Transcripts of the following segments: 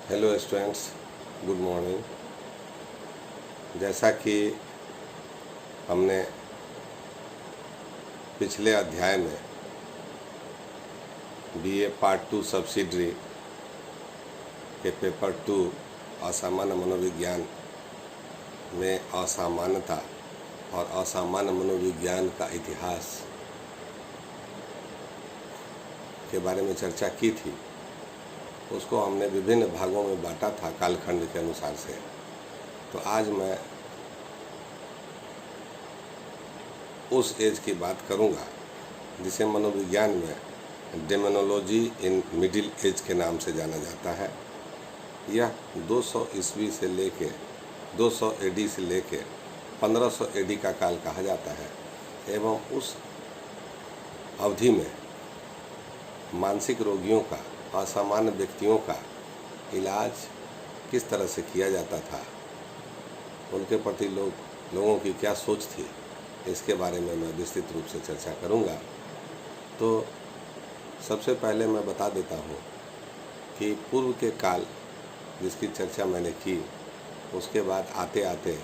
Hello students, good morning. जैसा कि हमने पिछले अध्याय में बीए पार्ट 2 सब्सिडरी के पेपर 2 असामान्य मनोविज्ञान में असामान्यता और असामान्य मनोविज्ञान का इतिहास के बारे में चर्चा की थी। उसको हमने विभिन्न भागों में बांटा था कालखंड के अनुसार से। तो आज मैं उस एज की बात करूंगा जिसे मनोविज्ञान में डेमोनोलॉजी इन मिडिल एज के नाम से जाना जाता है। यह 200 ईस्वी से लेके 200 एडी से लेके 1500 एडी का काल कहा जाता है एवं उस अवधि में मानसिक रोगियों का, असामान्य व्यक्तियों का इलाज किस तरह से किया जाता था, उनके प्रति लोगों की क्या सोच थी, इसके बारे में मैं विस्तृत रूप से चर्चा करूंगा। तो सबसे पहले मैं बता देता हूं कि पूर्व के काल जिसकी चर्चा मैंने की, उसके बाद आते आते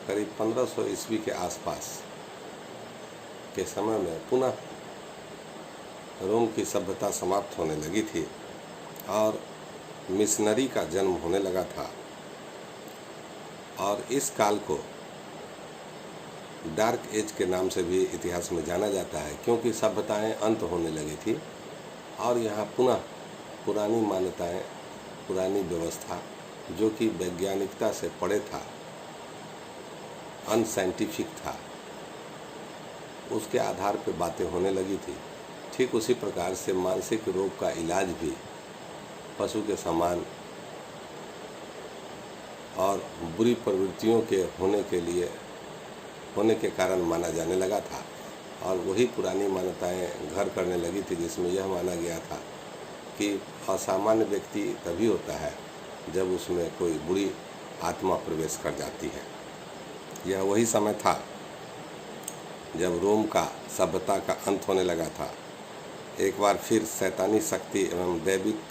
करीब 1500 ईस्वी के आसपास के समय में पुनः रोम की सभ्यता समाप्त होने लगी थी और मिशनरी का जन्म होने लगा था। और इस काल को डार्क एज के नाम से भी इतिहास में जाना जाता है, क्योंकि सभ्यताएं अंत होने लगी थी और यहाँ पुनः पुरानी मान्यताएं, पुरानी व्यवस्था जो कि वैज्ञानिकता से परे था, अनसाइंटिफिक था, उसके आधार पर बातें होने लगी थी। ठीक उसी प्रकार से मानसिक रोग का इलाज भी पशु के समान और बुरी प्रवृत्तियों के होने के कारण माना जाने लगा था। और वही पुरानी मान्यताएं घर करने लगी थी, जिसमें यह माना गया था कि असामान्य व्यक्ति तभी होता है जब उसमें कोई बुरी आत्मा प्रवेश कर जाती है। यह वही समय था जब रोम का सभ्यता का अंत होने लगा था। एक बार फिर शैतानी शक्ति एवं दैविक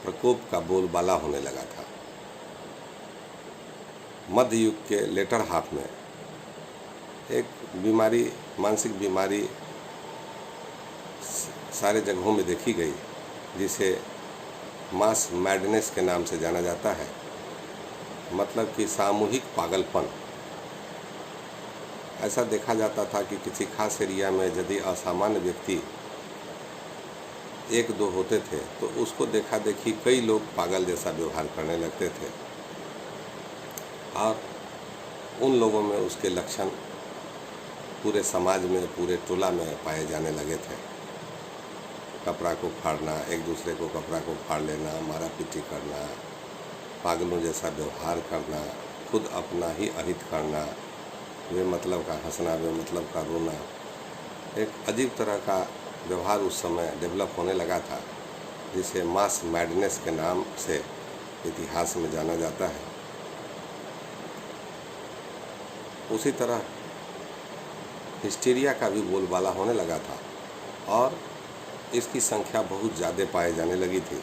प्रकोप का बोलबाला होने लगा था। मध्य युग के लेटर हाफ में एक बीमारी, मानसिक बीमारी सारे जगहों में देखी गई, जिसे मास मैडनेस के नाम से जाना जाता है। मतलब कि सामूहिक पागलपन। ऐसा देखा जाता था कि किसी खास एरिया में यदि असामान्य व्यक्ति एक दो होते थे तो उसको देखा देखी कई लोग पागल जैसा व्यवहार करने लगते थे और उन लोगों में उसके लक्षण पूरे समाज में, पूरे टोला में पाए जाने लगे थे। कपड़ा को फाड़ना, एक दूसरे को कपड़ा को फाड़ लेना, मारा पीटी करना, पागलों जैसा व्यवहार करना, खुद अपना ही अहित करना, बेमतलब का हंसना, बेमतलब का रोना। एक अजीब तरह का व्यवहार उस समय डेवलप होने लगा था, जिसे मास मैडनेस के नाम से इतिहास में जाना जाता है। उसी तरह हिस्टीरिया का भी बोलबाला होने लगा था और इसकी संख्या बहुत ज़्यादा पाए जाने लगी थी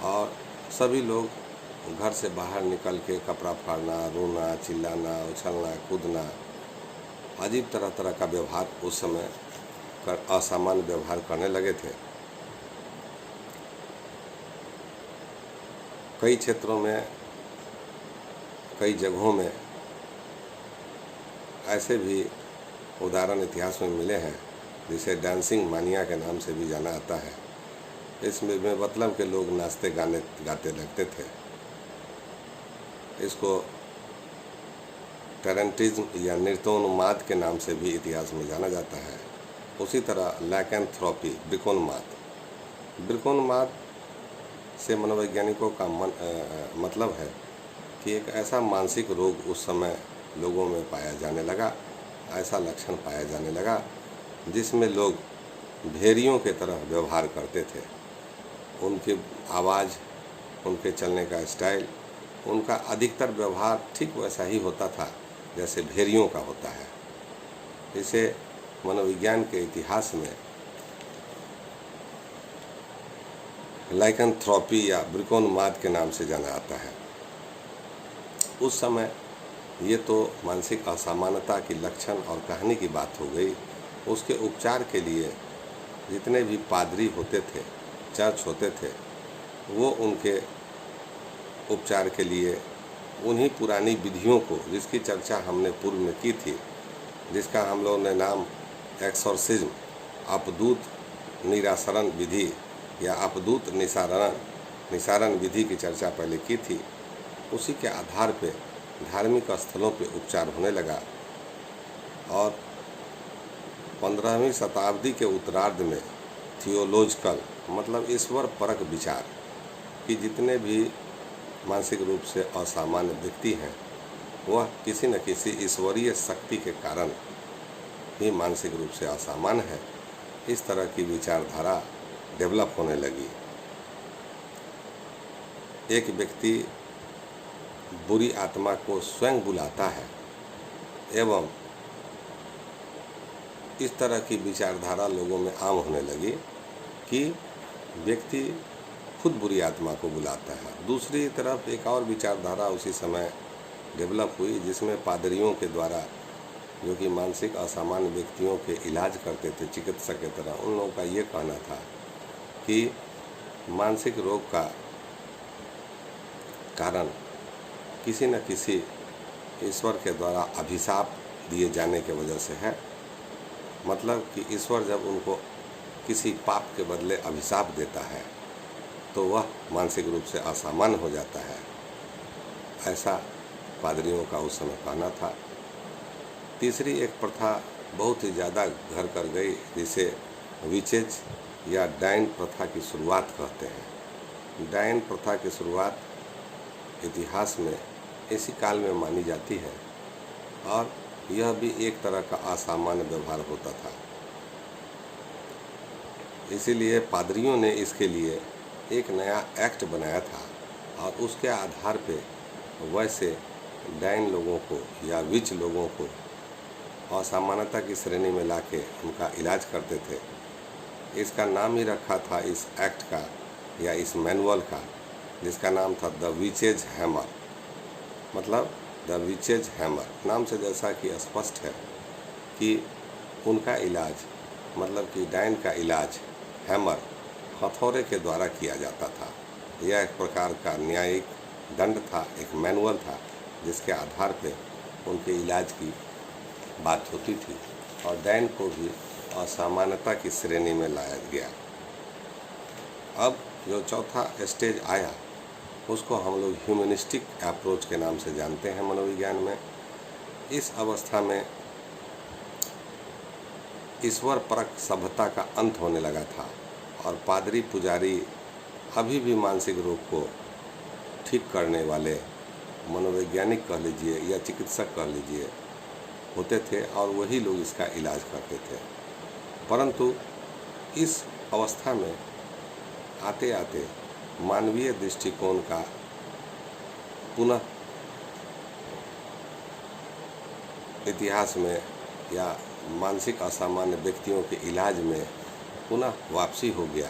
और सभी लोग घर से बाहर निकल के कपड़ा फाड़ना, रोना, चिल्लाना, उछलना, कूदना, अजीब तरह तरह का व्यवहार उस समय असामान्य व्यवहार करने लगे थे। कई क्षेत्रों में, कई जगहों में ऐसे भी उदाहरण इतिहास में मिले हैं, जिसे डांसिंग मानिया के नाम से भी जाना आता है। इसमें मतलब के लोग नाचते गाते लगते थे। इसको टैरेंटिज्म या नृत्योन्माद के नाम से भी इतिहास में जाना जाता है। उसी तरह लैकेंथ्रोपी, वृकोन्माद से मनोवैज्ञानिकों का मतलब है कि एक ऐसा मानसिक रोग उस समय लोगों में पाया जाने लगा, ऐसा लक्षण पाया जाने लगा जिसमें लोग भेड़ियों के तरह व्यवहार करते थे। उनकी आवाज़, उनके चलने का स्टाइल, उनका अधिकतर व्यवहार ठीक वैसा ही होता था जैसे भेड़ियों का होता है। इसे मनोविज्ञान के इतिहास में लाइकेंथ्रोपी या ब्रिकोन्माद के नाम से जाना जाता है। उस समय ये तो मानसिक असामान्यता की लक्षण और कहानी की बात हो गई। उसके उपचार के लिए जितने भी पादरी होते थे, चर्च होते थे, वो उनके उपचार के लिए उन्हीं पुरानी विधियों को, जिसकी चर्चा हमने पूर्व में की थी, जिसका हम लोगों ने नाम एक्सोर्सिज्म, अपदूत निरासरण विधि या अपदूत निसारण विधि की चर्चा पहले की थी, उसी के आधार पे धार्मिक स्थलों पे उपचार होने लगा। और 15वीं शताब्दी के उत्तरार्ध में थियोलॉजिकल मतलब ईश्वर परक विचार कि जितने भी मानसिक रूप से असामान्य व्यक्ति हैं वह किसी न किसी ईश्वरीय शक्ति के कारण ही मानसिक रूप से असामान्य है, इस तरह की विचारधारा डेवलप होने लगी। एक व्यक्ति बुरी आत्मा को स्वयं बुलाता है एवं इस तरह की विचारधारा लोगों में आम होने लगी कि व्यक्ति खुद बुरी आत्मा को बुलाता है। दूसरी तरफ एक और विचारधारा उसी समय डेवलप हुई जिसमें पादरियों के द्वारा, जो कि मानसिक असामान्य व्यक्तियों के इलाज करते थे चिकित्सक की तरह, उन लोगों का ये कहना था कि मानसिक रोग का कारण किसी न किसी ईश्वर के द्वारा अभिशाप दिए जाने के वजह से है। मतलब कि ईश्वर जब उनको किसी पाप के बदले अभिशाप देता है तो वह मानसिक रूप से असामान्य हो जाता है, ऐसा पादरियों का उस समय कहना था। तीसरी एक प्रथा बहुत ही ज़्यादा घर कर गई, जिसे विचेज या डायन प्रथा की शुरुआत कहते हैं। डायन प्रथा की शुरुआत इतिहास में इसी काल में मानी जाती है और यह भी एक तरह का असामान्य व्यवहार होता था। इसीलिए पादरियों ने इसके लिए एक नया एक्ट बनाया था और उसके आधार पे वैसे डायन लोगों को या विच लोगों को असामान्यता की श्रेणी में लाके उनका इलाज करते थे। इसका नाम ही रखा था इस एक्ट का या इस मैनुअल का, जिसका नाम था द विचेज हैमर। मतलब द विचेज हैमर नाम से जैसा कि स्पष्ट है कि उनका इलाज, मतलब कि डायन का इलाज हैमर, हथौड़े के द्वारा किया जाता था। यह एक प्रकार का न्यायिक दंड था, एक मैनुअल था जिसके आधार पे उनके इलाज की बात होती थी और डायन को भी असामान्यता की श्रेणी में लाया गया। अब जो चौथा स्टेज आया उसको हम लोग ह्यूमनिस्टिक अप्रोच के नाम से जानते हैं मनोविज्ञान में। इस अवस्था में ईश्वर परक सभ्यता का अंत होने लगा था और पादरी पुजारी अभी भी मानसिक रोग को ठीक करने वाले मनोवैज्ञानिक कह लीजिए या चिकित्सक कह लीजिए होते थे और वही लोग इसका इलाज करते थे। परंतु इस अवस्था में आते आते मानवीय दृष्टिकोण का पुनः इतिहास में या मानसिक असामान्य व्यक्तियों के इलाज में पुनः वापसी हो गया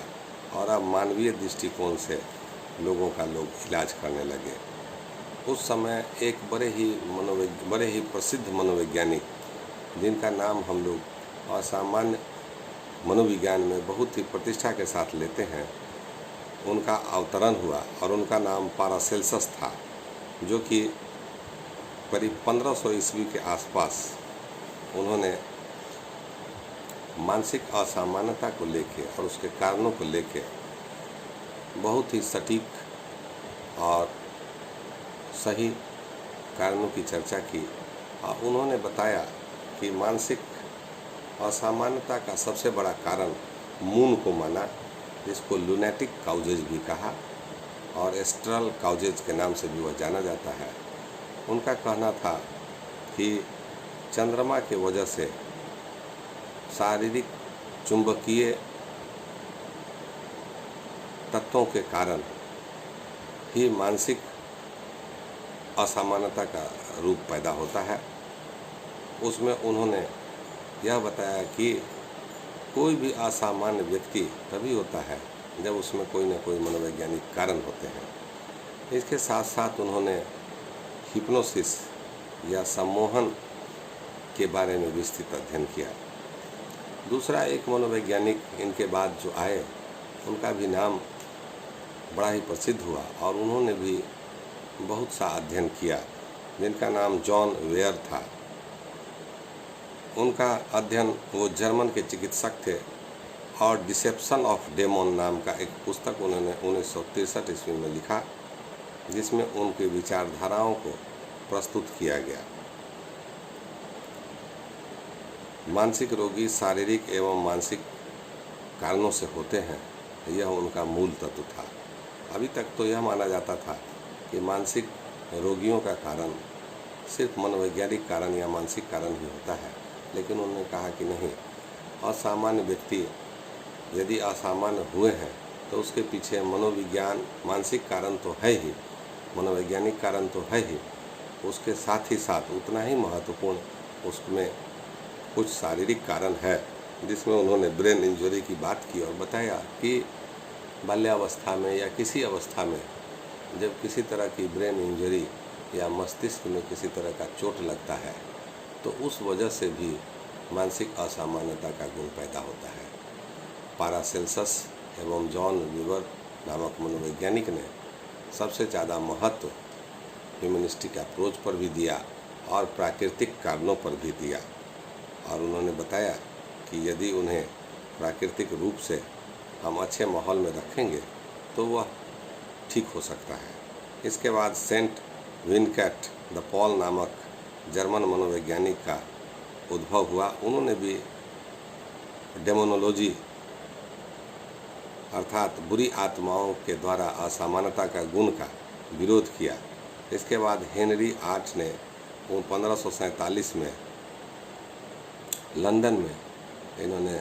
और अब मानवीय दृष्टिकोण से लोगों का लोग इलाज करने लगे। उस समय एक बड़े ही प्रसिद्ध मनोवैज्ञानिक, जिनका नाम हम लोग असामान्य मनोविज्ञान में बहुत ही प्रतिष्ठा के साथ लेते हैं, उनका अवतरण हुआ और उनका नाम पारासेल्सस था, जो कि करीब 1500 ईस्वी के आसपास उन्होंने मानसिक असामान्यता को लेके और उसके कारणों को लेके बहुत ही सटीक और सही कारणों की चर्चा की और उन्होंने बताया कि मानसिक असामान्यता का सबसे बड़ा कारण मून को माना, जिसको लूनेटिक काउजेज भी कहा और एस्ट्रल काउजेज के नाम से भी वह जाना जाता है। उनका कहना था कि चंद्रमा के वजह से शारीरिक चुंबकीय तत्वों के कारण ही मानसिक असामान्यता का रूप पैदा होता है। उसमें उन्होंने यह बताया कि कोई भी असामान्य व्यक्ति तभी होता है जब उसमें कोई ना कोई मनोवैज्ञानिक कारण होते हैं। इसके साथ साथ उन्होंने हिप्नोसिस या सम्मोहन के बारे में विस्तृत अध्ययन किया। दूसरा एक मनोवैज्ञानिक इनके बाद जो आए, उनका भी नाम बड़ा ही प्रसिद्ध हुआ और उन्होंने भी बहुत सा अध्ययन किया, जिनका नाम जॉन वेयर था। उनका अध्ययन, वो जर्मन के चिकित्सक थे और डिसेप्शन ऑफ डेमन नाम का एक पुस्तक उन्होंने 1963 ईस्वी में लिखा, जिसमें उनकी विचारधाराओं को प्रस्तुत किया गया। मानसिक रोगी शारीरिक एवं मानसिक कारणों से होते हैं, यह उनका मूल तत्व था। अभी तक तो यह माना जाता था कि मानसिक रोगियों का कारण सिर्फ मनोवैज्ञानिक कारण या मानसिक कारण ही होता है, लेकिन उन्होंने कहा कि नहीं, असामान्य व्यक्ति यदि असामान्य हुए हैं तो उसके पीछे मनोविज्ञान, मानसिक कारण तो है ही, मनोवैज्ञानिक कारण तो है ही, उसके साथ ही साथ उतना ही महत्वपूर्ण उसमें कुछ शारीरिक कारण है, जिसमें उन्होंने ब्रेन इंजरी की बात की और बताया कि बाल्यावस्था में या किसी अवस्था में जब किसी तरह की ब्रेन इंजरी या मस्तिष्क में किसी तरह का चोट लगता है तो उस वजह से भी मानसिक असामान्यता का गुण पैदा होता है। पारासेल्सस एवं जॉन वीवर नामक मनोवैज्ञानिक ने सबसे ज़्यादा महत्व ह्यूमनिस्टिक अप्रोच पर भी दिया और प्राकृतिक कारणों पर भी दिया, और उन्होंने बताया कि यदि उन्हें प्राकृतिक रूप से हम अच्छे माहौल में रखेंगे तो वह ठीक हो सकता है। इसके बाद सेंट विनकेट द पॉल नामक जर्मन मनोवैज्ञानिक का उद्भव हुआ। उन्होंने भी डेमोनोलॉजी अर्थात बुरी आत्माओं के द्वारा असामान्यता का गुण का विरोध किया। इसके बाद हेनरी आठ ने 1547 में लंदन में इन्होंने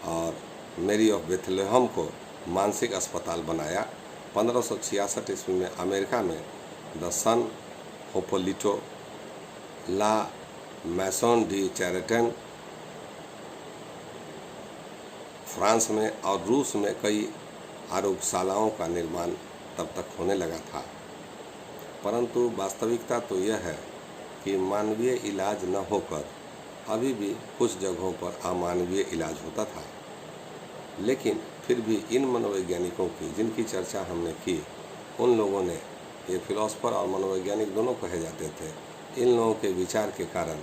और मेरी ऑफ बेथलेहम को मानसिक अस्पताल बनाया। 1566 ईस्वी में अमेरिका में द सन होपोलिटो, la maison de Charenton, France में और रूस में कई आरोग्यशालाओं का निर्माण तब तक होने लगा था। परंतु वास्तविकता तो यह है कि मानवीय इलाज न होकर अभी भी कुछ जगहों पर अमानवीय इलाज होता था। लेकिन फिर भी इन मनोवैज्ञानिकों की, जिनकी चर्चा हमने की, उन लोगों ने, ये फिलोसफर और मनोवैज्ञानिक दोनों कहे जाते थे, इन लोगों के विचार के कारण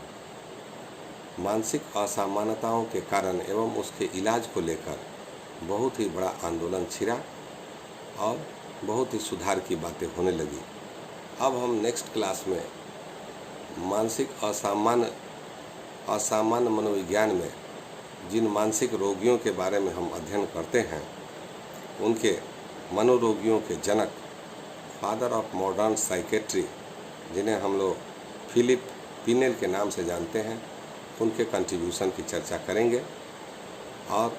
मानसिक असामान्यताओं के कारण एवं उसके इलाज को लेकर बहुत ही बड़ा आंदोलन छिड़ा और बहुत ही सुधार की बातें होने लगी। अब हम नेक्स्ट क्लास में मानसिक असामान्य मनोविज्ञान में जिन मानसिक रोगियों के बारे में हम अध्ययन करते हैं, उनके मनोरोगियों के जनक, फादर ऑफ मॉडर्न साइकेट्री, जिन्हें हम लोग फिलिप पिनेल के नाम से जानते हैं, उनके कंट्रीब्यूशन की चर्चा करेंगे और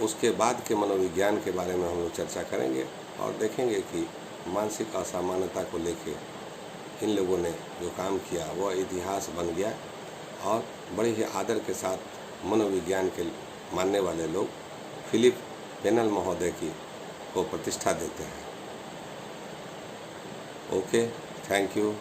उसके बाद के मनोविज्ञान के बारे में हम लोग चर्चा करेंगे और देखेंगे कि मानसिक असामान्यता को लेके इन लोगों ने जो काम किया वह इतिहास बन गया और बड़े ही आदर के साथ मनोविज्ञान के मानने वाले लोग फिलिप पिनेल महोदय को प्रतिष्ठा देते हैं। Okay, thank you.